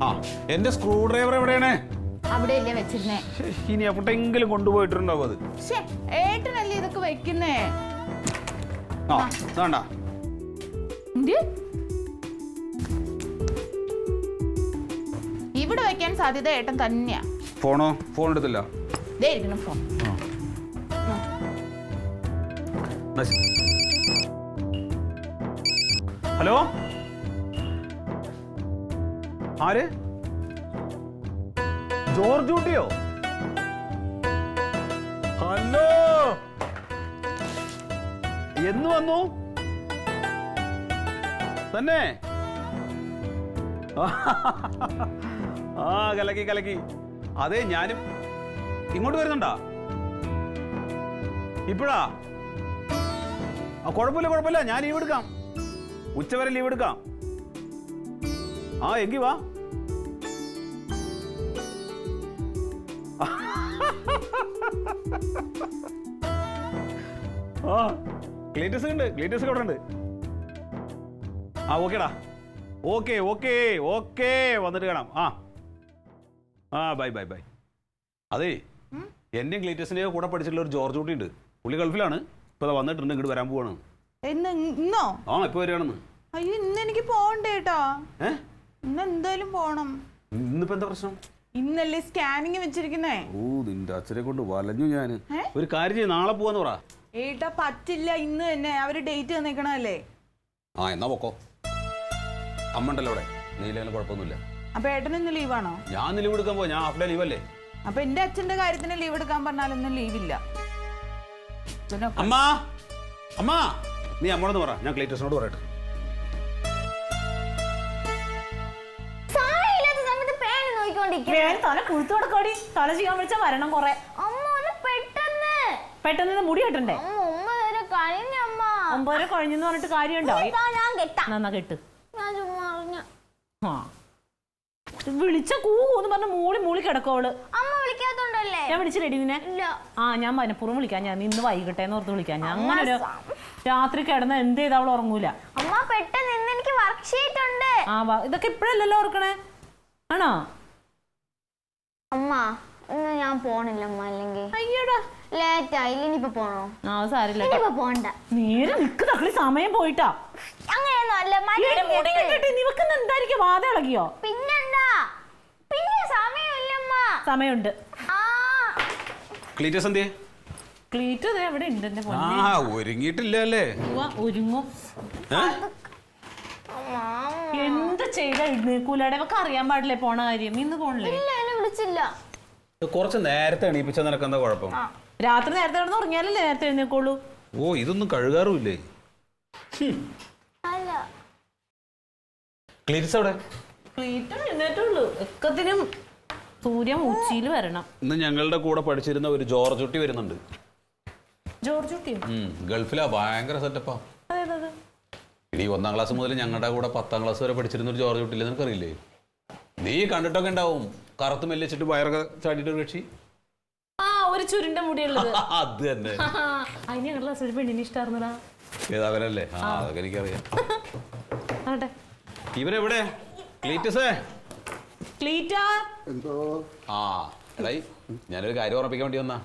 ആ എന്റെ screw driver എവിടെയാണ്? അവിടെയല്ലേ വെച്ചിരുന്നേ. ഇനി എപ്പോഴെങ്കിലും കൊണ്ടുപോയിട്ടുണ്ടാവും അത്. ഏട്ടനല്ലേ ഇതൊക്കെ വെക്കുന്നേ. ആ വേണ്ട. ഇവിടെ വെക്കാൻ സാധ്യത ഏട്ടൻ തന്നെയാ. ഫോണോ? ഫോൺ എടുത്തില്ല. ഫോൺ. ഹലോ, ആര്? ജോർജ് കുട്ടിയോ? ഹലോ, എന്ന് വന്നു തന്നെ? ആ കലക്കി കലക്കി. അതെ, ഞാനും ഇങ്ങോട്ട് വരുന്നുണ്ടാ ഇപ്പോഴാ? കുഴപ്പമില്ല കുഴപ്പമില്ല, ഞാൻ ലീവ് എടുക്കാം, ഉച്ചവരെ ലീവ് എടുക്കാം. ആ എങ്കി വാ. ആ ക്ലീറ്റസ് ഉണ്ട്, ക്ലീറ്റസ് ഇവിടെ ഉണ്ട്. ആ ഓക്കേടാ, ഓക്കെ ഓക്കെ ഓക്കെ, വന്നിട്ട് കാണാം. ആ ബൈ ബൈ ബൈ. അതെ, എന്റെയും ക്ലീറ്റസിന്റെ കൂടെ പഠിച്ചിട്ടുള്ള ഒരു ജോർജ് കുട്ടി ഉണ്ട്. പുള്ളി ഗൾഫിലാണ്, ഇപ്പൊ വന്നിട്ടുണ്ട്, ഇങ്ങോട്ട് വരാൻ പോവാണ്. ഇന്നോ? ആ ഇപ്പൊ വരികയാണെന്ന്. അയ്യോ, ഇന്ന് എനിക്ക് പോണ്ടേട്ടാ. ഇന്ന് എന്തായാലും പോണം. ഇന്നിപ്പോ എന്താ പ്രശ്നം? ഇന്നല്ലേ സ്കാനിങ് വെച്ചിരിക്കുന്നേ. ഓ, നിന്റെ അച്ഛനെ കൊണ്ട് വലഞ്ഞു ഞാൻ. ഒരു കാര്യം ചെയ്യും, നാളെ പോവാന്ന് പറ. ഏട്ടാ പറ്റില്ല, ഇന്ന് തന്നെ അവര് ഡേറ്റ് തന്നേക്കണല്ലേ. ആ എന്നാ പൊക്കോ, അമ്മണ്ടല്ലോ അവിടെ, നീലെങ്കിലും കുഴപ്പമൊന്നുമില്ല. അപ്പൊ ഏട്ടൻ ഇന്ന് ലീവാണോ? ഞാൻ ലീവ് എടുക്കാൻ പോവാ, ഞാൻ ഹാഫ് ഡേ ലീവ് അല്ലേ. അപ്പൊ എന്റെ അച്ഛന്റെ കാര്യത്തിന് ലീവ് എടുക്കാൻ പറഞ്ഞാലൊന്നും ലീവില്ല. അമ്മ അമ്മ, നീ അമ്മോടൊന്ന് പറ, ഞാൻ ക്ലീറ്റസിനോട് പറയട്ടെ. തല ചെയ്യാൻ വിളിച്ചാ വരണം കൊറേ. പെട്ടെന്ന് മുടി കെട്ടണ്ടേ? 9:30 കഴിഞ്ഞെന്ന് പറഞ്ഞിട്ട് കാര്യമുണ്ടോ? എന്നാ കെട്ട്. വിളിച്ച കൂന്ന് പറഞ്ഞ മൂളി കിടക്കോള്. ഞാൻ വിളിച്ചില്ലേടി നിന്നെ? ആ ഞാൻ മനപ്പുറം വിളിക്കാൻ, ഞാൻ ഇന്ന് വൈകിട്ടെ എന്ന് ഓർത്ത് വിളിക്കാൻ. ഞാൻ അങ്ങനെ ഒരു രാത്രി കിടന്ന എന്ത് ചെയ്താ അവൾ ഉറങ്ങൂല. ആ ഇതൊക്കെ ഇപ്പഴല്ലല്ലോ ഓർക്കണേ, ആണോ? അമ്മ ഇന്ന് ഞാൻ പോണില്ല അമ്മ, അല്ലെങ്കിൽ അയ്യോടാ ലേറ്റ് ആയില്ല. ഇനിയിപ്പോ പോണോ? ആ സാരില്ല, ഇനിയിപ്പോ പോണ്ട. നേരെ നിക്ക് തക്കളി, സമയം പോയിട്ടാ. അങ്ങനെയൊന്നും അല്ല. നിവക്കുന്ന എന്തായിരിക്കും, വാത ഇളകിയോ? പിന്നെന്താ, പിന്നെ സമയമില്ലമ്മ. സമയമുണ്ട്. ക്ലീറ്റസ് എന്തേ? ക്ലീറ്റ് എവിടെ ഉണ്ട്? ഒരുങ്ങിയിട്ടില്ല അല്ലേ? ഒരുങ്ങും. എന്ത് ചെയ്താ എഴുന്നേക്കൂലടെ? അവക്ക് അറിയാൻ പാടില്ലേ പോണ കാര്യം? ഇന്ന് പോണില്ലേ? എന്നെ വിളിച്ചില്ല. കുറച്ച് നേരത്തെ എണീപ്പിച്ച നിനക്ക് എന്താ കുഴപ്പം? രാത്രി നേരത്തെ കിടന്ന് ഉറങ്ങിയാലല്ലേ നേരത്തെ എഴുന്നേക്കുള്ളൂ. ഓ, ഇതൊന്നും കഴുകാറുമില്ലേ? ക്ലീറ്റസ് എവിടെ? ക്ലീറ്റ് എഴുന്നേറ്റുള്ളൂ. ഒക്കത്തിനും സൂര്യൻ ഉച്ചയിൽ വരണം. ഇന്ന് ഞങ്ങളുടെ കൂടെ പഠിച്ചിരുന്ന ഒരു ജോർജ് കുട്ടി വരുന്നുണ്ട്. ജോർജ് കുട്ടിയോ? ഗൾഫിലാ, ഭയങ്കര സെറ്റപ്പാ. ഇനി 1ാം ക്ലാസ് മുതൽ ഞങ്ങളുടെ കൂടെ 10ാം ക്ലാസ് വരെ പഠിച്ചിരുന്ന ഒരു ജോർജ് കുട്ടിയില്ലേ, നിനക്കറിയില്ലേ? നീ കണ്ടിട്ടൊക്കെ ഉണ്ടാവും, കറുത്ത് മെല്ലിച്ചിട്ട് വയറൊക്കെ ചാടിയിട്ട് ഒരു കക്ഷി. ആ ഒരു ചുരുണ്ട മുടിയുള്ളത്. അത് തന്നെ. അതിന് ഞങ്ങളുടെ ക്ലാസ് ഒരു പെണ്ണിനെ ഇഷ്ടമായിരുന്നടാ. ഏതാവനല്ലേ? ആ അതൊക്കെ എനിക്കറിയാം. ആട്ടെ, ഇവരെവിടെ? ക്ലീറ്റസേ. ക്ലീറ്റാ. എന്തോ? ആ എടായി, ഞാനൊരു കാര്യം ഉറപ്പിക്കാൻ വേണ്ടി വന്നാ.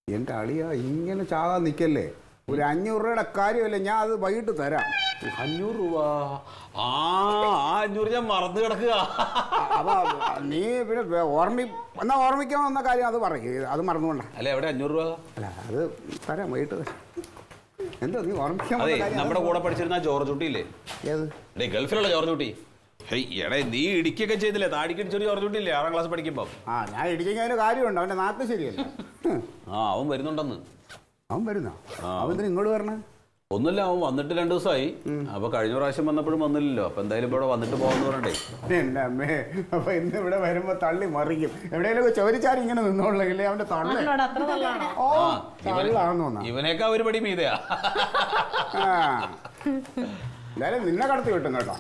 എൻ്റെ അളിയ ഇങ്ങനെ ചാകാൻ നിൽക്കല്ലേ, ഒരു 500 രൂപയുടെ കാര്യമല്ലേ, ഞാൻ അത് വൈകിട്ട് തരാം. 500 രൂപ? ആ 500 ഞാൻ മറന്നു കിടക്കുക. അപ്പൊ നീ പിന്നെ ഓർമ്മിക്കാൻ വന്ന കാര്യം അത് പറയും, അത് മറന്നുകൊണ്ടാ. അല്ല എവിടെ 500 രൂപ? അല്ല അത് തരാം, വൈകിട്ട് തരാം. എന്തോ നീ ഓർമ്മിക്കാൻ? അതെ, നമ്മുടെ കൂടെ പഠിച്ചിരുന്ന ജോർജ് കുട്ടി ഇല്ലേ? ഏത്? ഡേ ഗൾഫിലുള്ള ജോർജ് കുട്ടി. എടേ നീ ഇടിക്കൊക്കെ ചെയ്തില്ലേ, താടിക്കടിച്ചൊരു ജോർജ് കുട്ടി ഇല്ലേ 6ാം ക്ലാസ് പഠിക്കുമ്പോ? ആ ഞാൻ ഇടിക്കുന്നതിന് കാര്യമുണ്ട്, അവൻ്റെ നാക്ക് ശരിയല്ല. ആ അവൻ വരുന്നുണ്ടെന്ന്. അവൻ വരുന്നോ? അവൻ ഇങ്ങോട്ട് വരണേ? ഒന്നുമില്ല, അവൻ വന്നിട്ട് 2 ദിവസമായി. അപ്പൊ കഴിഞ്ഞ പ്രാവശ്യം വന്നപ്പോഴും വന്നില്ലല്ലോ, അപ്പൊ എന്തായാലും ഇവിടെ വന്നിട്ട് പോകാന്ന് പറഞ്ഞേ. എൻ്റെ അമ്മേ, അപ്പൊ ഇന്ന് ഇവിടെ വരുമ്പോ തള്ളി മറിക്കും. എവിടെയെങ്കിലും ചോദിച്ചാൽ ഇങ്ങനെ നിന്നോളെങ്കിലേ അവന്റെ തള്ളാണെന്ന്. ഇവനേക്കാ ഒരു പടി മീതയാ. എന്തായാലും നിന്നെ കടത്തി കിട്ടും കേട്ടോ.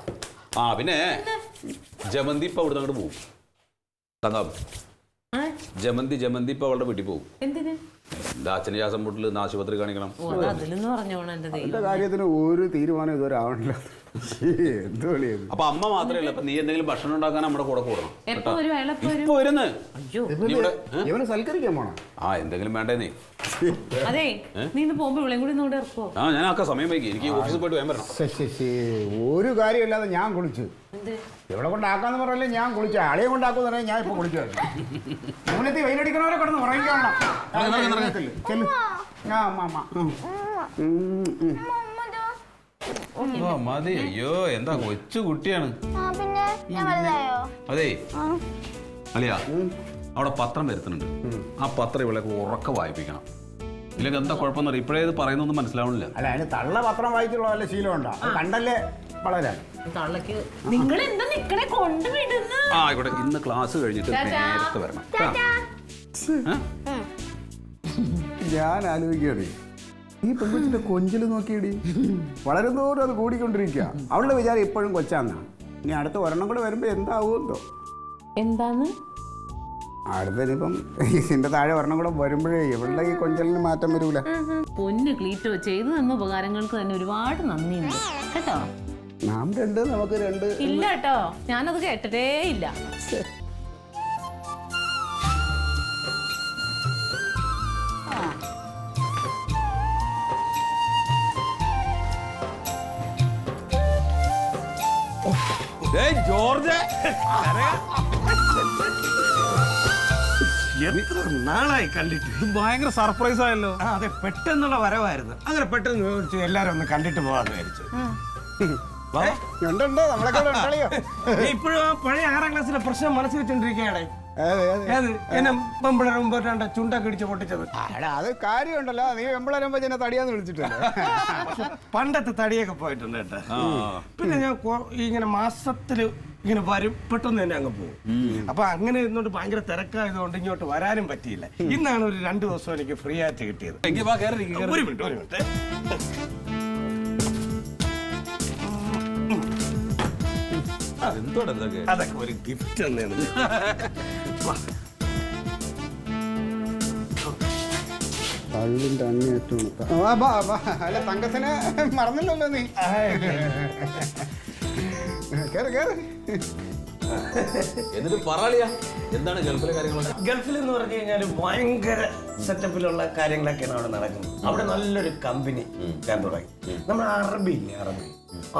ആ പിന്നെ ജമന്തി ഇപ്പൊ അവിടെ അങ്ങോട്ട് പോകും. തങ്കം, ജമന്തി ഇപ്പൊ അവളുടെ വീട്ടിൽ പോകും. എന്തിന്? എൻ്റെ അച്ഛന് ശ്വാസം മുട്ടിൽ ഇന്ന് ആശുപത്രി കാണിക്കണം. ഓ, അത് അതിലെന്ന് പറഞ്ഞോണം എന്റെ ദൈവം. എന്റെ കാര്യത്തിന് ഒരു തീരുമാനം ഇതുവരെ ആവണില്ല. എന്ത് കളിയത്? അപ്പൊ അമ്മ മാത്രമേ ഉള്ളൂ. അപ്പൊ നീ എന്തെങ്കിലും ഭക്ഷണം ഉണ്ടാക്കാൻ നമ്മുടെ കൂടെ കൂടണം. എപ്പോ വരും അയാൾ? എപ്പോ വരും? ഇപ്പൊ വരുന്ന്. അയ്യോ ഇവനെ സൽക്കരിക്കാൻ പോണോ? ആ എന്തെങ്കിലും വേണ്ടേ നീ? അതെ, നീ ഇന്ന് പോകുമ്പോ ഇവളെയും കൂടി ഇങ്ങോട്ട് ഇറക്കോ? ആ ഞാൻ ആക്ക സമയം വൈകി. എനിക്ക് ഓഫീസിൽ പോയിട്ട് വേഗം വരണം. ഒരു കാര്യമില്ലാതെ ഞാൻ കുളിച്ചു. എന്ത്? ഇവിടെ കൊണ്ടാക്കാന്ന് പറയല്ലേ ഞാൻ കുളിച്ചു. ആളെയെ കൊണ്ടാക്കുമെന്ന് പറഞ്ഞാൽ ഞാൻ ഇപ്പൊ കുളിച്ചു. മൂന്നത്തി വെയിലടിക്കണവരെ കിടന്ന് ഉറങ്ങിക്കോളണം. മതി. അയ്യോ എന്താ കൊച്ചു കുട്ടിയാണ്. പിന്നെ ഞാൻ വലുതായോ? അതേ അളിയാ, അവിടെ പത്രം വരുത്തുന്നുണ്ട്. ആ പത്രം ഇവളൊക്കെ ഉറക്ക വായിപ്പിക്കണം. ഇല്ലെങ്കിൽ എന്താ കുഴപ്പമെന്ന് അറിയാം. ഇപ്പോഴേ ഇത് പറയുന്നൊന്നും മനസ്സിലാവണില്ല. അല്ല അതിന് തള്ള പത്രം വായിച്ചുള്ള വല്ല ശീലമുണ്ടോ? കണ്ടല്ലേ വളരാൻ. തള്ളക്ക് നിങ്ങൾ എന്താ നിക്കണേ കൊണ്ടുവിടുന്ന? ആ ആയിക്കോട്ടെ. ഇന്ന് ക്ലാസ് കഴിഞ്ഞിട്ട് നേരത്തെ വരണം. ഞാൻ ആലോചിക്കുകയാണ്, ഈ പെൺകൊച്ചിന്റെ കൊഞ്ചില് നോക്കിയടി വളരുന്നതോറും അത് കൂടിക്കൊണ്ടിരിക്കുക. അവളുടെ വിചാരം ഇപ്പോഴും കൊച്ചാന്നാ. ഇനി അടുത്ത ഒരെണ്ണം കൂടെ വരുമ്പോ എന്താവുമെന്തോ. എന്താന്ന് അടുത്തതിനിപ്പം ഇതിന്റെ താഴെ ഒരെണ്ണം കൂടെ വരുമ്പോഴേ ഇവളുടെ ഈ കൊഞ്ചലിന് മാറ്റം വരൂല. പൊന്ന് ക്ലീറ്റോ, ചെയ്തു തന്ന ഉപകാരങ്ങൾക്ക് തന്നെ ഒരുപാട് നന്ദിയുണ്ട് കേട്ടോ. നാം രണ്ട് നമുക്ക് രണ്ട്. ഇല്ല കേട്ടോ, ഞാനത് കേട്ടിട്ടേ ഇല്ല. ജോർജ് എത്ര നാളായി കണ്ടിട്ട്. ഭയങ്കര സർപ്രൈസ് ആയല്ലോ. അതെ, പെട്ടെന്നുള്ള വരവായിരുന്നു. അങ്ങനെ പെട്ടെന്ന് ചോദിച്ചു എല്ലാരും ഒന്ന് കണ്ടിട്ട് പോകാന്ന് വിചാരിച്ചു. ഉണ്ട് നമ്മളൊക്കെ ഉണ്ടല്ലോ. ഇപ്പോഴും ആ പഴയ 6ാം ക്ലാസ്സിലെ പ്രശ്നം മനസ്സിൽ വെച്ചോണ്ടിരിക്കുകയാണ്. എന്നെ പെമ്പിളർ മുമ്പോട്ടാണ്ട് ചുണ്ടൊക്കെ ഇടിച്ച് പൊട്ടിച്ചത്. അത് കാര്യമുണ്ടല്ലോ, നീ വെമ്പളരുമ്പോ ഞാൻ തടിയാന്ന് വിളിച്ചിട്ടല്ലോ. പണ്ടത്തെ തടിയൊക്കെ പോയിട്ടുണ്ട് കേട്ടോ. പിന്നെ ഞാൻ ഇങ്ങനെ മാസത്തില് ഇങ്ങനെ വരും, പെട്ടെന്ന് തന്നെ അങ്ങ് പോകും. അപ്പൊ അങ്ങനെ ഇരുന്നോണ്ട് ഭയങ്കര തിരക്കായതുകൊണ്ട് ഇങ്ങോട്ട് വരാനും പറ്റിയില്ല. ഇന്നാണ് ഒരു 2 ദിവസം എനിക്ക് ഫ്രീ ആയിട്ട് കിട്ടിയത്. ഒരു മിനിറ്റ്. അതൊക്കെ ഒരു ഗിഫ്റ്റ് തന്നെയാണ്. കള്ളിന്റെ അങ്ങേറ്റം. അല്ല തങ്കത്തിനെ മറന്നില്ലല്ലോ നീ. കേറ് കേറ്. എന്നിട്ട് പറയാ എന്താണ് ഗൾഫിലെ കാര്യങ്ങളൊക്കെ? ഗൾഫിൽ എന്ന് പറഞ്ഞു കഴിഞ്ഞാൽ ഭയങ്കര സെറ്റപ്പിലുള്ള കാര്യങ്ങളൊക്കെയാണ് അവിടെ നടക്കുന്നത്. അവിടെ നല്ലൊരു കമ്പനി ഞാൻ തുടങ്ങി. നമ്മൾ അറബി ഇല്ലേ,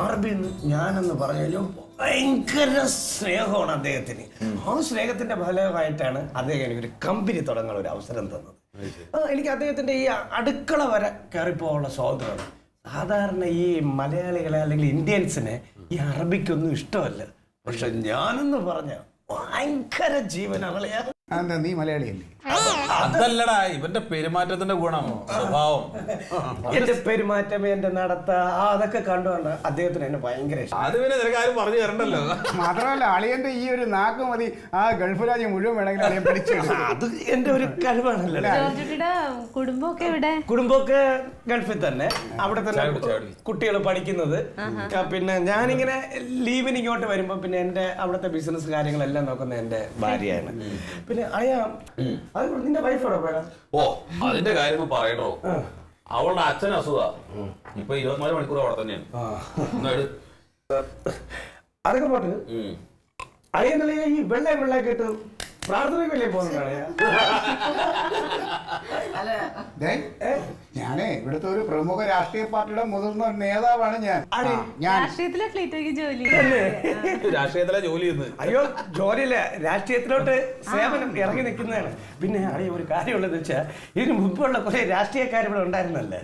അറബി ഞാനെന്ന് പറഞ്ഞു കഴിഞ്ഞാൽ ഭയങ്കര സ്നേഹമാണ് അദ്ദേഹത്തിന്. ആ സ്നേഹത്തിന്റെ ഫലമായിട്ടാണ് അദ്ദേഹം എനിക്കൊരു കമ്പനി തുടങ്ങാൻ ഒരു അവസരം തന്നത്. എനിക്ക് അദ്ദേഹത്തിന്റെ ഈ അടുക്കള വരെ കയറിപ്പോകാനുള്ള സ്വാതന്ത്ര്യമാണ്. സാധാരണ ഈ മലയാളികളെ അല്ലെങ്കിൽ ഇന്ത്യൻസിനെ ഈ അറബിക്കൊന്നും ഇഷ്ടമല്ല. പക്ഷെ ഞാനെന്ന് പറഞ്ഞ ഭയങ്കര ജീവനറിയാ. എന്താ നീ മലയാളിയല്ലേ? അതല്ലടാ, ഇവന്റെ പെരുമാറ്റത്തിന്റെ ഗുണം, സ്വഭാവം. എന്റെ പെരുമാറ്റം, എന്റെ നടത്ത, അതൊക്കെ കണ്ടുകൊണ്ട് അദ്ദേഹത്തിന് എന്നെ ഭയങ്കര ഇഷ്ടം. അത് പിന്നെ നിനക്ക് ആരും പറഞ്ഞു തരണ്ടല്ലോ. മാത്രമല്ല അളിയന്റെ ഈ ഒരു നാക്ക് മതി ആ ഗൾഫ് രാജ്യം മുഴുവൻ വേണമെങ്കിൽ അളിയൻ പിടിച്ചെടുക്കും. അത് എന്റെ ഒരു കഴിവാണല്ലോ. ജോർജുട്ടിയുടെ കുടുംബമൊക്കെ എവിടെ? കുടുംബമൊക്കെ ഗൾഫിൽ തന്നെ, അവിടെ തന്നെ കുട്ടികൾ പഠിക്കുന്നത്. പിന്നെ ഞാനിങ്ങനെ ലീവിന് ഇങ്ങോട്ട് വരുമ്പോ പിന്നെ എന്റെ അവിടുത്തെ ബിസിനസ് കാര്യങ്ങളെല്ലാം നോക്കുന്ന എന്റെ ഭാര്യയാണ്. പിന്നെ നിന്റെ വൈഫോടെ പോയാ? ഓ അതിന്റെ കാര്യം പറയണോ, അവളുടെ അച്ഛൻ അസുഖ. ഇപ്പൊ 24 മണിക്കൂർ അവിടെ തന്നെയാണ്. അതൊക്കെ പോട്ട് അയ്യന്നല്ലേ ഈ വെള്ളയൊക്കെ ഇട്ട് പ്രാർത്ഥനയ്ക്കല്ലേ പോകുന്നതാണ്. ഞാനേ ഇവിടുത്തെ ഒരു പ്രമുഖ രാഷ്ട്രീയ പാർട്ടിയുടെ മുതിർന്ന നേതാവാണ് ഞാൻ. രാഷ്ട്രീയത്തിലെ ക്ലീറ്റോയ്ക്ക് ജോലി. രാഷ്ട്രീയത്തിലെ ജോലി ചെയ്യുന്നത്. അയ്യോ ജോലിയില്ല, രാഷ്ട്രീയത്തിലോട്ട് സേവനം ഇറങ്ങി നിൽക്കുന്നതാണ്. പിന്നെ അറിയാം ഒരു കാര്യമുള്ളതെന്ന് വെച്ചാൽ ഇതിന് മുമ്പുള്ള കുറെ രാഷ്ട്രീയക്കാർ ഇവിടെ ഉണ്ടായിരുന്നല്ലേ,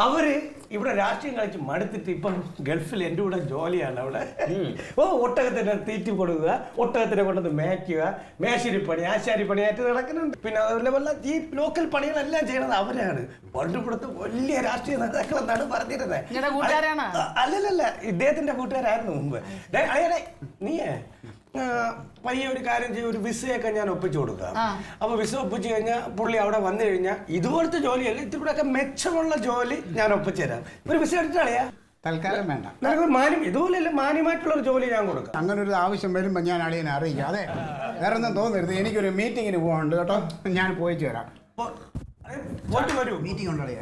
അവര് ഇവിടെ രാഷ്ട്രീയം കളിച്ച് മടുത്തിട്ട് ഇപ്പം ഗൾഫിൽ എൻ്റെ കൂടെ ജോലിയാണ് അവിടെ. ഒട്ടകത്തിന് തീറ്റി കൊടുക്കുക, ഒട്ടകത്തിനെ കൊണ്ടത് മേയ്ക്കുക, മേശിരിപ്പണി, ആശാരിപ്പണിയായിട്ട് നടക്കുന്നുണ്ട്. പിന്നെ അതുപോലെ വല്ല ഈ ലോക്കൽ പണികളെല്ലാം ചെയ്യണത് അവരാണ്. പണ്ട് ഇവിടുത്തെ വലിയ രാഷ്ട്രീയ നേതാക്കളെന്നാണ് പറഞ്ഞിരുന്നത്. അല്ലല്ല, ഇദ്ദേഹത്തിന്റെ കൂട്ടുകാരായിരുന്നു മുമ്പ്. നീയേ പയ്യെ ഒരു കാര്യം ചെയ്യും, ഒരു വിസയൊക്കെ ഞാൻ ഒപ്പിച്ചു കൊടുക്കുക. അപ്പൊ വിസ ഒപ്പിച്ചു കഴിഞ്ഞാൽ പുള്ളി അവിടെ വന്നു കഴിഞ്ഞാൽ ഇതുപോലത്തെ ജോലിയല്ല, ഇതിലൂടെയൊക്കെ മെച്ചമുള്ള ജോലി ഞാൻ ഒപ്പിച്ചു തരാം. ഒരു വിസ എടുത്താളയാ തൽക്കാലം വേണ്ട. മാന്യം ഇതുപോലെയല്ല, മാന്യമായിട്ടുള്ള ഒരു ജോലി ഞാൻ കൊടുക്കാം. അങ്ങനെ ഒരു ആവശ്യം വരുമ്പോ ഞാൻ അളിയനെ അറിയിക്കാം. അതെ വേറെ ഒന്നും തോന്നരുത്, എനിക്കൊരു മീറ്റിങ്ങിന് പോകാനുണ്ട് കേട്ടോ, ഞാൻ പോയിട്ട് വരാം. പോയിട്ട് വരൂ. മീറ്റിംഗ് ഉണ്ടല്ലേ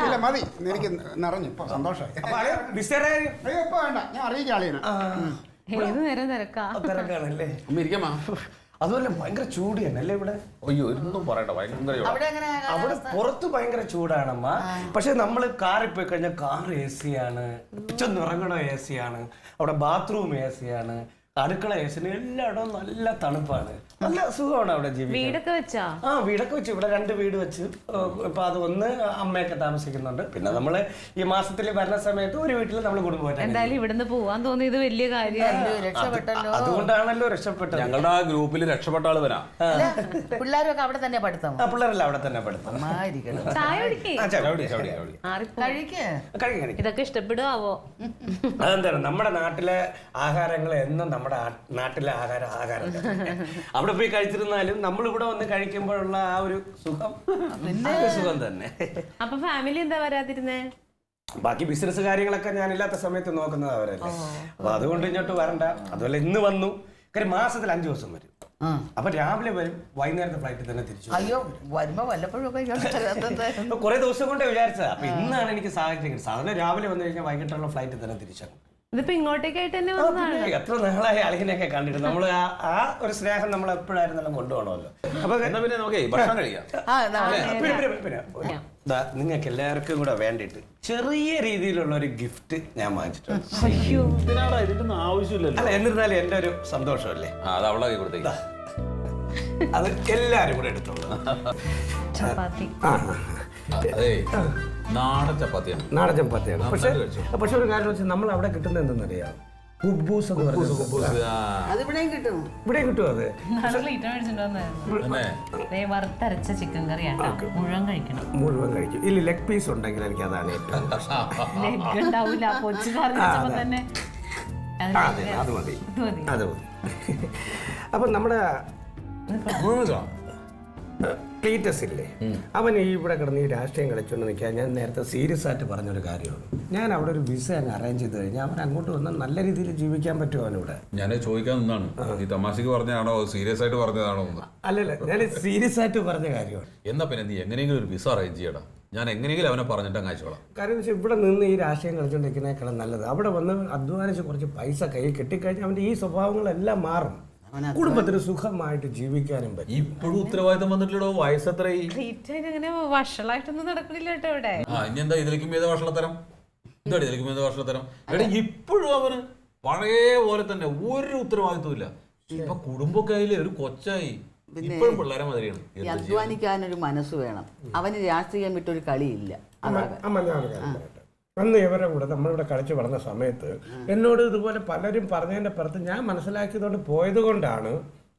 ഇല്ല മതി എനിക്ക് നിറഞ്ഞു ഇപ്പൊ സന്തോഷമായി അപ്പൊ അളിയ ബിസിനസ് അയ്യോ ഇപ്പൊ വേണ്ട ഞാൻ അറിയിക്കാം ആളിയാണ് ഏത് നേരം തിരക്കാ. തിരക്കാണല്ലേ. അമ്മ ഇരിക്കാമോ? അതുപോലെ ഭയങ്കര ചൂട് തന്നെ അല്ലേ ഇവിടെ? അയ്യോ ഒന്നും പറയണ്ട, ഭയങ്കര ചൂടാ. അവിടെ പുറത്ത് ഭയങ്കര ചൂടാണമ്മ. പക്ഷെ നമ്മൾ കാറിൽ പോയി കഴിഞ്ഞാൽ കാർ എ സി ആണ്, നിറങ്ങണ എ സി ആണ്, അവിടെ ബാത്റൂം എ സി ആണ്, അടുക്കള എ സി, എല്ലായിടവും നല്ല തണുപ്പാണ്, നല്ല സുഖമാണ് അവിടെ ജീവിക്കാൻ. വീടൊക്കെ വെച്ചാ? ആ വീടൊക്കെ വെച്ചു. ഇവിടെ 2 വീട് വെച്ച് ഇപ്പൊ അത് ഒന്ന് അമ്മയൊക്കെ താമസിക്കുന്നുണ്ട്. പിന്നെ നമ്മള് ഈ മാസത്തിൽ വരുന്ന സമയത്ത് ഒരു വീട്ടിൽ നമ്മൾ കുടുംബമായിട്ട് എന്തായാലും ഇവിടുന്ന് പോവാൻ തോന്നിയത് വലിയ കാര്യമാണ്. അതുകൊണ്ടാണല്ലോ രക്ഷപ്പെട്ടത്. ഞങ്ങളുടെ ആ ഗ്രൂപ്പിൽ രക്ഷപ്പെട്ട ആള് വരാം. പിള്ളേരൊക്കെ അവിടെ തന്നെ പഠിത്തം. പിള്ളേരെല്ലാം അവിടെ തന്നെ പഠിത്തം. ചായ കുടിക്കേ. ഇതൊക്കെ ഇഷ്ടപ്പെടുവോ? അതെന്താണ് നമ്മുടെ നാട്ടിലെ ആഹാരങ്ങൾ എന്നും നമ്മുടെ നാട്ടിലെ ആഹാരം അവിടെ പോയി കഴിച്ചിരുന്നാലും നമ്മൾ ഇവിടെ വന്ന് കഴിക്കുമ്പോഴുള്ള ആ ഒരു സുഖം സുഖം തന്നെ. അപ്പൊ ഫാമിലി എന്താ വരാതിരുന്നേ? ബാക്കി ബിസിനസ് കാര്യങ്ങളൊക്കെ ഞാനില്ലാത്ത സമയത്ത് നോക്കുന്നത് അവരല്ലേ. അപ്പൊ അതുകൊണ്ട് ഇങ്ങോട്ട് വരണ്ട. അതുപോലെ ഇന്ന് വന്നു. കാര്യം മാസത്തിൽ 5 ദിവസം വരും. അപ്പൊ രാവിലെ വരും, വൈകുന്നേരത്തെ ഫ്ലൈറ്റിൽ തന്നെ തിരിച്ചു. അയ്യോ വരുമ്പോ വല്ലപ്പോഴും കുറെ ദിവസം കൊണ്ട് വിചാരിച്ചത്. അപ്പൊ ഇന്നാണ് എനിക്ക് സാഹചര്യം. സാധാരണ രാവിലെ വന്നു കഴിഞ്ഞാൽ വൈകിട്ടുള്ള ഫ്ലൈറ്റിൽ തന്നെ തിരിച്ചു. ഇതിപ്പോ ഇങ്ങോട്ടേക്കായിട്ട് തന്നെ വന്നതാണ്. എത്ര നാളായി അളിയനെയൊക്കെ കണ്ടിട്ട്. നമ്മൾ ആ ഒരു സ്നേഹം നമ്മൾ എപ്പോഴായിരുന്നല്ലോ കൊണ്ടുപോകണമല്ലോ. അപ്പൊ എന്നാ പിന്നെ നമുക്ക് ഭക്ഷണം കഴിക്കാം. നിങ്ങൾക്ക് എല്ലാവർക്കും കൂടെ വേണ്ടിയിട്ട് ചെറിയ രീതിയിലുള്ള ഒരു ഗിഫ്റ്റ് ഞാൻ വാങ്ങിച്ചിട്ടുണ്ട്. ഇതിനാടാ ഇതിന്റെ ആവശ്യമില്ലല്ലോ. അല്ല എന്നിരുന്നാലും എന്റെ ഒരു സന്തോഷമല്ലേ. അത് അവളെ കൊടുത്തേക്ക്. അത് എല്ലാരും കൂടെ എടുത്തോളൂ. ചപ്പാത്തി. അതെ നാടൻ ചപ്പാത്തിയാണ്. നാടൻ ചപ്പാത്തിയാണ്. പക്ഷെ ഒരു കാര്യം വെച്ചാൽ നമ്മൾ അവിടെ കിട്ടുന്നത് എന്തെന്നറിയാം? കുബൂസ് എന്ന് പറയുന്നത്. അതിവിടെയും കിട്ടും. ഇവിടെ കിട്ടും. അത് വറുത്തരച്ച ചിക്കൻ കറിയാണ്. മുഴുവൻ കഴിക്കണം. മുഴുവൻ കഴിക്കും. ഇല്ല ലെഗ് പീസ് ഉണ്ടെങ്കിൽ എനിക്ക് അതാണ് ഏറ്റവും ലെഗ് ഉണ്ടാവില്ല. കൊച്ചു കറി തന്നെ. അത് മതി. അപ്പൊ നമ്മുടെ ക്ലീറ്റസ് ഇല്ലേ, അവൻ ഇവിടെ കിടന്ന് ഈ രാഷ്ട്രീയം കളിച്ചുകൊണ്ട് നിൽക്കാൻ ഞാൻ നേരത്തെ സീരിയസ് ആയിട്ട് പറഞ്ഞൊരു കാര്യമാണ്. ഞാൻ അവിടെ ഒരു വിസ അങ്ങ് അറേഞ്ച് ചെയ്ത് കഴിഞ്ഞാൽ അവൻ അങ്ങോട്ട് വന്നാൽ നല്ല രീതിയിൽ ജീവിക്കാൻ പറ്റുമോ അവനിവിടെ? ഞാൻ ചോദിക്കാൻ നിന്നാണ്, ഈ തമാശക്ക് പറഞ്ഞതാണോ സീരിയസ് ആയിട്ട് പറഞ്ഞതാണോ? അല്ലല്ല, ഞാൻ സീരിയസ് ആയിട്ട് പറഞ്ഞ കാര്യമാണ്. എന്നാ പിന്നെ നീ എങ്ങനെയെങ്കിലും ഒരു വിസ അറേഞ്ച് ചെയ്യടാ. ഞാൻ എങ്ങനെയെങ്കിലും അവനെ പറഞ്ഞിട്ട് അങ്ങ് അയച്ചോളാം. കാര്യം വെച്ചാൽ ഇവിടെ നിന്ന് ഈ രാഷ്ട്രീയം കളിച്ചുകൊണ്ടിരിക്കുന്നതിനേക്കാളും നല്ലത് അവിടെ വന്ന് അധ്വാനിച്ച് കുറച്ച് പൈസ കയ്യിൽ കിട്ടിക്കഴിഞ്ഞാൽ അവൻ്റെ ഈ സ്വഭാവങ്ങളെല്ലാം മാറും. കുടുംബത്തിന് സുഖമായിട്ട് ജീവിക്കാനും പറ്റും. ഇപ്പോഴും ഉത്തരവാദിത്തം വന്നിട്ടുള്ളൂ. വയസ്സത്രയും അങ്ങനെ വഷളായിട്ടൊന്നും നടക്കണില്ല കേട്ടോ ഇവിടെ. ഇനി എന്താ ഇതിലേക്കും ഏത് വഷളത്തരം? എന്താണ് ഇതിലേക്കും ഏത് വഷളത്തരം? എടാ ഇപ്പോഴും അവന് പഴയ പോലെ തന്നെ ഒരു ഉത്തരവാദിത്വം ഇല്ല. ഇപ്പൊ കുടുംബമൊക്കെ ആയില്ലേ, ഒരു കൊച്ചായി. ഇപ്പോഴും പിള്ളേരെ മാതിരിയാണ്. അധ്വാനിക്കാനൊരു മനസ്സ് വേണം. അവന് രാഷ്ട്രീയം വിട്ടൊരു കളിയില്ല. അന്ന് ഇവരുടെ കൂടെ നമ്മളിവിടെ കളിച്ച് വളർന്ന സമയത്ത് എന്നോട് ഇതുപോലെ പലരും പറഞ്ഞതിൻ്റെ പുറത്ത് ഞാൻ മനസ്സിലാക്കിയതുകൊണ്ട് പോയത് കൊണ്ടാണ്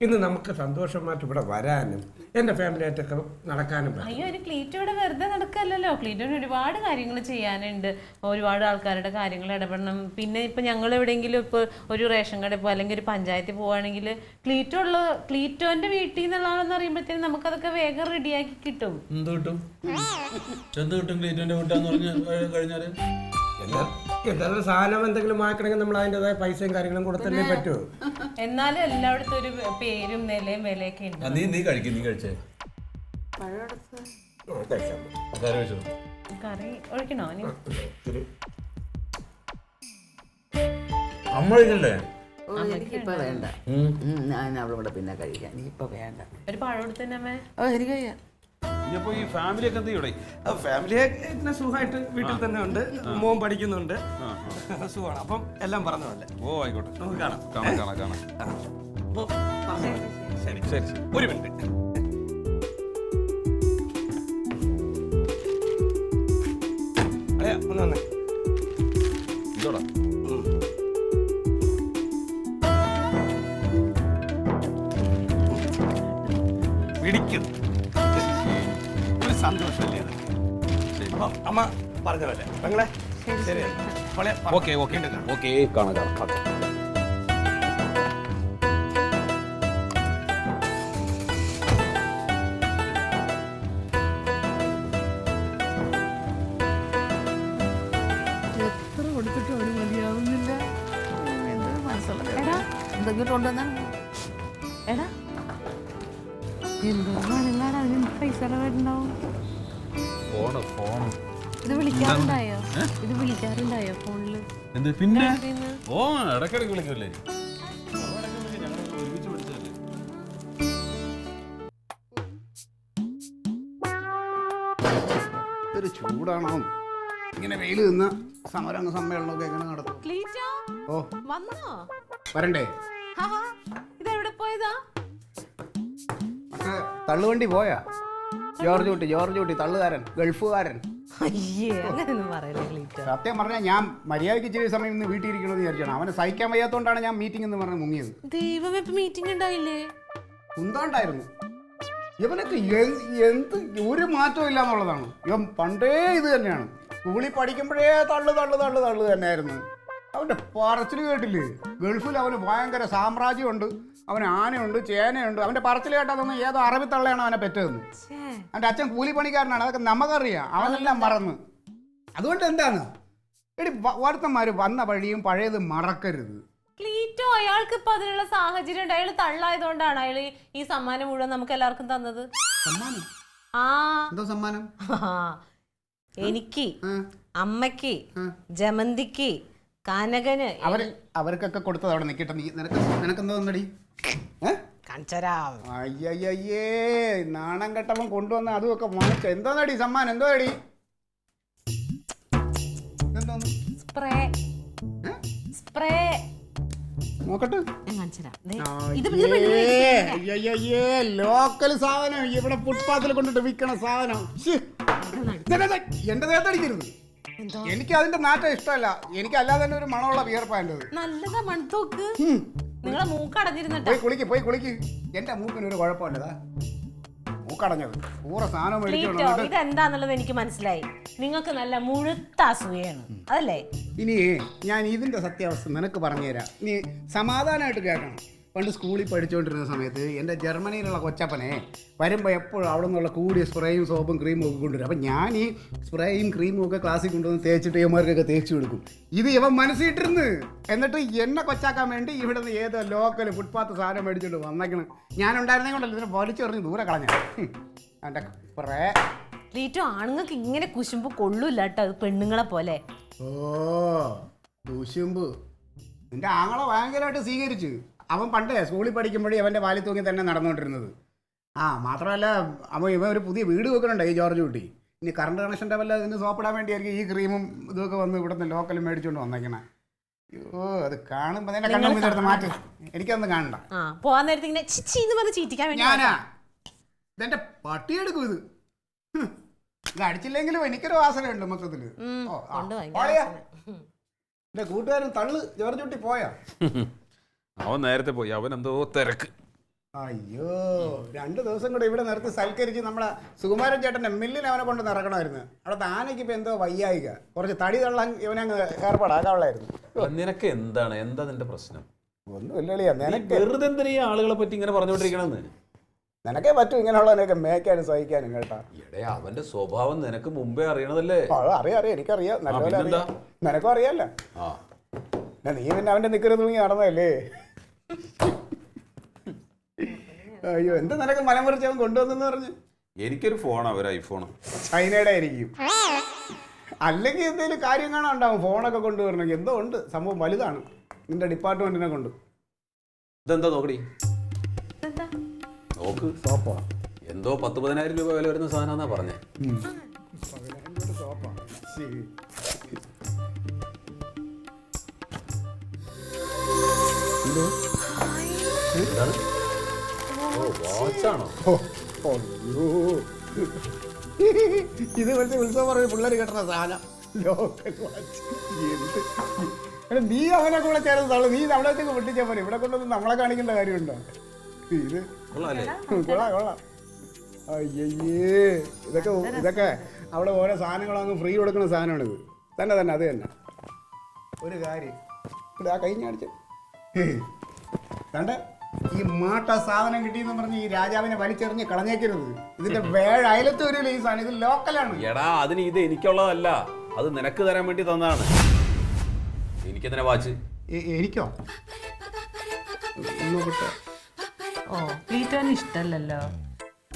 ഇന്ന് നമുക്ക് സന്തോഷമായിട്ട് ഇവിടെ വരാനും എൻ്റെ ഫാമിലിയായിട്ടൊക്കെ നടക്കാനും പറ്റും. അയ്യോ ഒരു ക്ലീറ്റോ ഇവിടെ വെറുതെ നടക്കല്ലോ. ക്ലീറ്റോന് ഒരുപാട് കാര്യങ്ങൾ ചെയ്യാനുണ്ട്. ഒരുപാട് ആൾക്കാരുടെ കാര്യങ്ങൾ ഇടപെടണം. പിന്നെ ഇപ്പൊ ഞങ്ങൾ എവിടെയെങ്കിലും ഇപ്പൊ ഒരു റേഷൻ കടയിൽ പോ അല്ലെങ്കിൽ ഒരു പഞ്ചായത്തിൽ പോവാണെങ്കിൽ ക്ലീറ്റോന്റെ വീട്ടിൽ നിന്നുള്ളതെന്ന് അറിയുമ്പോഴത്തേനും നമുക്കതൊക്കെ വേഗം റെഡിയാക്കി കിട്ടും. എന്ത് കിട്ടും? എന്ത് കിട്ടും ക്ലീറ്റോന്റെ വീട്ടാന്ന് പറഞ്ഞു കഴിഞ്ഞാല്? എന്തായാലും സാധനം എന്തെങ്കിലും വാങ്ങിക്കണമെങ്കിൽ നമ്മൾ അതിൻ്റെതായ പൈസയും കാര്യങ്ങളും കൊടുത്തല്ലേ പറ്റൂ. എന്നാലും എല്ലായിടത്തും ഒരു പേരും നിലയും വിലയൊക്കെ ഉണ്ട്. നീ കഴിച്ചേ കറി ഒഴിക്കണോ? അമ്മ കഴിക്കണ്ടേ? എനിക്കിപ്പോ വേണ്ട. ഞാൻ അവളോട് പിന്നെ കഴിക്കാം. എനിക്കിപ്പോ വേണ്ട. ഒരു പഴം എടുത്തന്നെ. എനിക്ക് കഴിയാം. ഇനിയിപ്പോ ഈ ഫാമിലി ഒക്കെ എന്ത് ചെയ്യൂടെ? ഫാമിലിയെ സുഖമായിട്ട് വീട്ടിൽ തന്നെ ഉണ്ട്. മോൻ പഠിക്കുന്നുണ്ട്. സുഖമാണ്. അപ്പം എല്ലാം പറഞ്ഞതല്ലേ. ഓ ആയിക്കോട്ടെ, നമുക്ക് കാണാം. കാണാം. ശരി ശരി. ഒരു മിനിറ്റ്. ഒന്ന് വന്നേ. ഇതോടാ പിടിക്കുന്നു. ഒരു സന്തോഷമല്ലേ അത്? അപ്പം അമ്മ പറഞ്ഞതല്ലേ പെങ്ങളെ? ശരി. ഓക്കെ കാണാം. എത്ര കൊടുത്തിട്ടും അവന് മതിയാവുന്നില്ല. എന്തൊരു മനസ്സുള്ള എന്തെങ്കിലും കൊണ്ടുവന്നാൽ എടാ എന്തോ നിങ്ങളാണ് അതിന് പൈസ വരുന്നുണ്ടാവും. ഫോണ് ഫോണ് ഇത് വിളിക്കാറുണ്ടായോ? ഇത് വിളിക്കാറുണ്ടായോ ഫോണില്? എന്ത് പിന്നെ ഓ ഇടയ്ക്കിടയ്ക്ക് വിളിക്കൂല്ലേ ഒരുമിച്ച് വിളിച്ചല്ലേ. ഇതൊരു ചൂടാണോ? ഇങ്ങനെ വെയിൽ നിന്ന് സമരംഗ സമ്മേളനമൊക്കെ എങ്ങനെ നടത്തും? ക്ലീറ്റോ, ഓ വന്നോ? വരണ്ടേ? ഹാഹാ, ഇതെവിടെ പോയതാ? മറ്റേ തള്ളുവണ്ടി പോയാ? ജോർജ് കുട്ടി തള്ളുകാരൻ, ഗൾഫുകാരൻ. അയ്യേ, അങ്ങനെയൊന്നും പറയല്ലേ ക്ലീറ്റോ. സത്യം പറഞ്ഞാൽ ഞാൻ മര്യാദയ്ക്ക് ഇച്ചിരി സമയം ഇന്ന് വീട്ടിൽ ഇരിക്കണമെന്ന് വിചാരിച്ചാണ്. അവനെ സഹിക്കാൻ വയ്യാത്തോണ്ടാണ് ഞാൻ മീറ്റിംഗ് എന്ന് പറഞ്ഞ് മുങ്ങിയത്. ദൈവമേ, ഇപ്പൊ മീറ്റിംഗ് ഉണ്ടായില്ലേ? കുന്തോണ്ടായിരുന്നു. ഇവനൊക്കെ എന്ത് ഒരു മാറ്റവും ഇല്ല എന്നുള്ളതാണ്. ഇവൻ പണ്ടേ ഇത് തന്നെയാണ്. സ്കൂളിൽ പഠിക്കുമ്പോഴേ തള്ളു തന്നെയായിരുന്നു. അവൻ്റെ പറച്ചിൽ കേട്ടില്ലേ? ഗൾഫിൽ അവന് ഭയങ്കര സാമ്രാജ്യമുണ്ട്, അവന് ആനയുണ്ട്, ചേനയുണ്ട്. അവൻ്റെ പറച്ചിൽ കേട്ടാൽ തോന്നുന്നു ഏതോ അറബി തള്ളയാണ് അവനെ പെറ്റതെന്ന്. അവൻ്റെ അച്ഛൻ കൂലിപ്പണിക്കാരനാണ്, അതൊക്കെ നമുക്കറിയാം. അവനെല്ലാം മറന്ന്. അതുകൊണ്ട് എന്താണ് എടി, വാർത്തന്മാർ വന്ന വഴിയും പഴയത് മറക്കരുത്. ക്ലീറ്റോ, അയാൾക്ക് ഇപ്പൊ അതിനുള്ള സാഹചര്യം ഉണ്ട്. അയാൾ തള്ളായതുകൊണ്ടാണ് അയാൾ ഈ സമ്മാനം മുഴുവൻ നമുക്ക് എല്ലാവർക്കും തന്നത്. സമ്മാനം? ആ, എന്തോ സമ്മാനം? എനിക്ക്, അമ്മയ്ക്ക്, ജമന്തിക്ക്, കനകന്, അവർക്കൊക്കെ കൊടുത്തത് അവിടെ നിൽക്കട്ടെ. നിനക്കെന്തോ ഒന്നടി അയ്യയ്യേ, നാണം കെട്ടവൻ കൊണ്ടുവന്ന അതുമൊക്കെ വാങ്ങിച്ച. എന്തോന്നടി സമ്മാനം? എന്തോ അടി? എന്തോന്ന്? സ്പ്രേ സ്പ്രേ നോക്കട്ടെ. ഇത് ലോക്കൽ സാധനം, ഇവിടെ ഫുട്പാത്തിൽ കൊണ്ടിട്ട് വിൽക്കണ സാധനം. എന്റെ ദേഹത്തടിക്കരുത്. എനിക്ക് അതിന്റെ നാറ്റം ഇഷ്ടമല്ല. എനിക്ക് അല്ലാതെ തന്നെ ഒരു മണമുള്ള വിയർപ്പാ എന്റേത്. നല്ലതാ, മണത്തോക്ക്. നിങ്ങളെ മൂക്കടഞ്ഞിരുന്നിട്ട് പോയി കുളിക്ക്. എന്റെ മൂക്കിന് ഒരു കുഴപ്പമില്ലതാ, മൂക്കടഞ്ഞത്. പൂറ സാധനം മേടിച്ചോളൂ. ഇതെന്താന്നുള്ളത് എനിക്ക് മനസ്സിലായി. നിങ്ങൾക്ക് നല്ല മുഴുത്ത അസൂയാണ്, അതല്ലേ? ഇനി ഞാൻ ഇതിന്റെ സത്യാവസ്ഥ നിനക്ക് പറഞ്ഞുതരാം. നീ സമാധാനമായിട്ട് കേൾക്കണം. പണ്ട് സ്കൂളിൽ പഠിച്ചുകൊണ്ടിരുന്ന സമയത്ത് എൻ്റെ ജർമ്മനിയിലുള്ള കൊച്ചപ്പനെ വരുമ്പോൾ എപ്പോഴും അവിടെ നിന്നുള്ള കൂടിയ സ്പ്രേയും സോപ്പും ക്രീമും ഒക്കെ കൊണ്ടുവരും. അപ്പം ഞാൻ ഈ സ്പ്രേയും ക്രീമും ഒക്കെ ക്ലാസ്സിൽ കൊണ്ടുവന്ന് തേച്ചിട്ട് ഇവന്മാർക്കൊക്കെ തേച്ച് കൊടുക്കും. ഇത് ഇവൻ മനസ്സിട്ടിരുന്ന് എന്നിട്ട് എന്നെ കൊച്ചാക്കാൻ വേണ്ടി ഇവിടെ നിന്ന് ഏതോ ലോക്കൽ ഫുട്പാത്ത് സാധനം മേടിച്ചോണ്ട് വന്നേക്കണം. ഞാനുണ്ടായിരുന്നേ കൊണ്ടല്ലോ ഇതിനെ വലിച്ചെറിഞ്ഞ് ദൂരെ കളഞ്ഞ എൻ്റെ സ്പ്രേ. ക്ലീറ്റോ, ആണുങ്ങൾക്ക് ഇങ്ങനെ കുശുമ്പ് കൊള്ളൂല്ല കേട്ടോ, അത് പെണ്ണുങ്ങളെ പോലെ. ഓ കുശുമ്പ് നിന്റെ ആങ്ങളെ ഭയങ്കരമായിട്ട് സ്വീകരിച്ചു. അവൻ പണ്ടേ സ്കൂളിൽ പഠിക്കുമ്പോഴേ അവൻ്റെ വാലി തൂങ്ങി തന്നെ നടന്നുകൊണ്ടിരുന്നത്. മാത്രമല്ല ഇവൻ ഒരു പുതിയ വീട് വെക്കുന്നുണ്ട് ഈ ജോർജ് കുട്ടി. ഇനി കറണ്ട് കണക്ഷൻ്റെ വല്ല ഇതിന് സോപ്പിടാൻ വേണ്ടിയായിരിക്കും ഈ ക്രീമും ഇതൊക്കെ വന്ന് ഇവിടുന്ന് ലോക്കൽ മേടിച്ചുകൊണ്ട് വന്നേക്കണേ. അയ്യോ, അത് കാണുമ്പോൾ തന്നെ കണ്ണു മാറ്റി. എനിക്കൊന്നും കാണണ്ട. പോവാൻ നേരത്തെ ഇങ്ങനെ ചിച്ചിന്ന് പറഞ്ഞ് ചീറ്റിക്കാൻ വേണ്ടി ഞാനാ ഇതെന്റെ പട്ടിയെടുക്കും. ഇത് അടിച്ചില്ലെങ്കിലും എനിക്കൊരു വാസനയുണ്ട് മൊത്തത്തില്. എന്റെ കൂട്ടുകാരൻ തള്ളു ജോർജ് കുട്ടി പോയാ? അവൻ നേരത്തെ പോയി, അവൻ എന്തോ തിരക്ക്. അയ്യോ, 2 ദിവസം കൂടെ ഇവിടെ നിർത്തി സൽക്കരിച്ച് നമ്മളെ സുകുമാരൻ ചേട്ടൻ്റെ മില്ലിന് അവനെ കൊണ്ട് നിറക്കണമായിരുന്നു. അവിടുത്തെ ആനയ്ക്ക് ഇപ്പം എന്തോ വയ്യായിക, കുറച്ച് തടി തള്ളാൻ ഇവനങ്ങ് ഏർപ്പാടാക്കാവുള്ളായിരുന്നു. നിനക്ക് എന്താ നിന്റെ പ്രശ്നം? ഒന്നുമില്ല, നിനക്ക് വെറുതെ എന്തിനാ ഈ ആളുകളെ പറ്റി ഇങ്ങനെ പറഞ്ഞോണ്ടിരിക്കണെന്ന്? നിനക്കേ പറ്റും ഇങ്ങനെയുള്ളതിനൊക്കെ മേയ്ക്കാനും സഹിക്കാനും കേട്ടാ. എടേ, അവന്റെ സ്വഭാവം നിനക്ക് മുമ്പേ അറിയണതല്ലേ? അറിയാം, എനിക്കറിയാം, നല്ലപോലെ അറിയാം. നിനക്കും അറിയാമല്ലോ. നീ പിന്നെ അവന്റെ നിക്കറ് തൂങ്ങി നടന്നതല്ലേ. അയ്യോ, എന്താ നിനക്ക് മലം പറിച്ച് അവൻ കൊണ്ടുവന്നെന്ന് പറഞ്ഞു? എനിക്കൊരു ഫോണാ, ഒരു ഐഫോൺ. ചൈനയുടെ ആയിരിക്കും, അല്ലെങ്കിൽ എന്തെങ്കിലും കാര്യം കാണാൻ ഉണ്ടാവും. ഫോണൊക്കെ കൊണ്ടുവരണമെങ്കിൽ എന്തോ ഉണ്ട്, സംഭവം വലുതാണ് നിന്റെ ഡിപ്പാർട്ട്മെന്റിനെ കൊണ്ട്. ഇതെന്താ നോക്കടി, നോക്ക്. സോപ്പാ? എന്തോ 10-15,000 രൂപ വില വരുന്ന സാധനം പറഞ്ഞേ. 15,000 സോപ്പാ? ശരി. ഇത് കുറച്ച് ഉത്സവം പറഞ്ഞ പിള്ളേർ കെട്ടുന്ന സാധനം, ലോക്കൽ വാച്ച്. നീ അവനെ കൂടെ ചേർന്ന് തള്ളു. നീ അവിടെ വെച്ചൊക്കെ പൊട്ടിച്ചാൽ പോലെ, ഇവിടെ കൊണ്ടൊന്നും നമ്മളെ കാണിക്കേണ്ട കാര്യമുണ്ടോ? ഇത് കൊള്ളാം. അയ്യേ, ഇതൊക്കെ അവിടെ ഓരോ സാധനങ്ങളങ്ങ് ഫ്രീ കൊടുക്കുന്ന സാധനമാണിത്. തന്നെ അത് തന്നെ. ഒരു കാര്യം ഇവിടെ ആ കഴിഞ്ഞ അടിച്ച് കണ്ട ഈ മാട്ട സാധനം കിട്ടിയെന്ന് പറഞ്ഞ് ഈ രാജാവിനെ വലിച്ചെറിഞ്ഞ് കളഞ്ഞേക്കരുത്. ഇതിന്റെ അയലത്ത് വരില്ല ഈ സാധനം, ഇത് ലോക്കലാണ്. എടാ, അതിന് ഇത് എനിക്കുള്ളതല്ല, അത് നിനക്ക് തരാൻ വേണ്ടി തന്നതാണ്. എനിക്കെന്തിനാ വാച്ച്? എനിക്കോ? ക്ലീറ്റോന് ഇഷ്ടല്ലല്ലോ.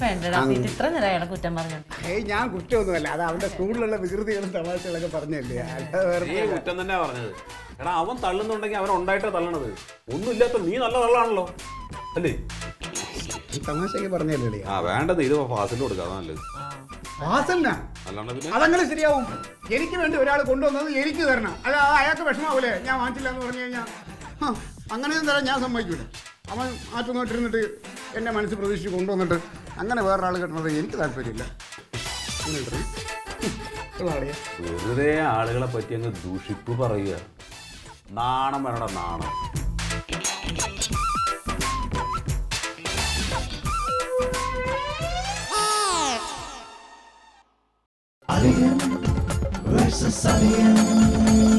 വേണ്ടടാ പീറ്റ്, ഇത്ര നേരം അയാളെ കുറ്റം പറഞ്ഞു. ഏയ് ഞാൻ കുറ്റമൊന്നുമല്ല, അത് അവന്റെ സ്കൂളിലുള്ള വികൃതികളും തമാശകളൊക്കെ പറഞ്ഞല്ലേ. അല്ലാതെ വേറെ നീ കുറ്റം തന്നെ പറഞ്ഞത്. എടാ അവൻ തള്ളുന്നുണ്ടെങ്കിൽ അവൻ ഉണ്ടായിട്ടാ തള്ളണത്. ഒന്നുമില്ലാത്ത നീ നല്ല തള്ളാണല്ലോ അല്ലേ? തമാശക്ക് പറഞ്ഞല്ലേ. ആ വേണ്ടത് ഇത് ഫാസിൽ കൊടുക്കുക നല്ലത്. ഫാസലിനാ അല്ലാണ്ട് പിന്നെ അതങ്ങനെ ശരിയാവും. എനിക്ക് വേണ്ടി ഒരാൾ കൊണ്ടുവന്നത് എനിക്ക് തരണം. അത് അയാൾക്ക് വിഷമാവൂലേ ഞാൻ വാങ്ങിച്ചില്ല എന്ന് പറഞ്ഞു കഴിഞ്ഞാൽ? അങ്ങനെയൊന്നും തരാൻ ഞാൻ സമ്മതിക്കൂല. അവൻ ആറ്റുനോട്ടിരുന്നിട്ട് എൻ്റെ മനസ്സ് പ്രതീക്ഷിച്ച് കൊണ്ടുവന്നിട്ട് അങ്ങനെ വേറൊരാൾ കിട്ടുന്നത് എനിക്ക് താല്പര്യമില്ല. വെറുതെ ആളുകളെ പറ്റി അങ്ങ് ദൂഷിപ്പ് പറയുക. നാണം വേണടാ നാണം. Versus Alien.